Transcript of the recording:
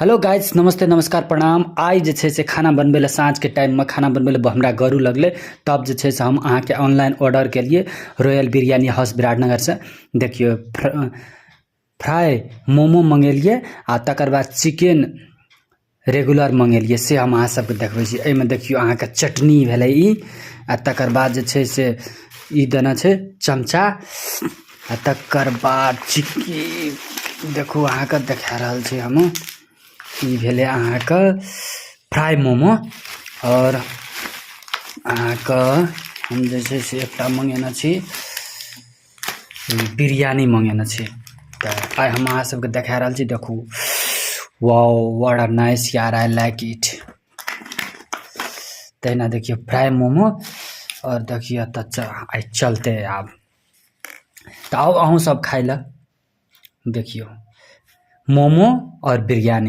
Hello guys, नमस्ते नमस्कार प्रणाम। आई जे छे से खाना बनबे ला साँझ के टाइम में खाना बनबे ला हमरा गरू लगले, तब जे छे से हम अहाँ के ऑनलाइन ऑर्डर के लिए रॉयल बिरयानी हाउस विराटनगर से। देखियो फ्राई मोमो मंगेलिए आ तकर बाद चिकेन रेगुलर मंगेलिए से हम अहाँ सबके देखबै छी। एमे देखियो अहाँ के चटनी भेलै ई, आ तकर बाद जे छे से ई देना छे चमचा, आ तकर बाद चिकेन देखो अहाँ के देखा रहल छे हम। ई भेले अहाँ के फ्राई मोमो, और अहाँ के हम जे छे से एकटा मंगेना छी बिरयानी मंगेना छी। त आइ हम अहाँ सबके देखा रहल छी, देखू वाओ व्हाट अ नाइस यार, आई लाइक इट। तहिना देखियो फ्राई मोमो, और देखियो त आई चलते आब त आओ अहूँ सब खाइ ला। देखियो मोमो और बिरयानी।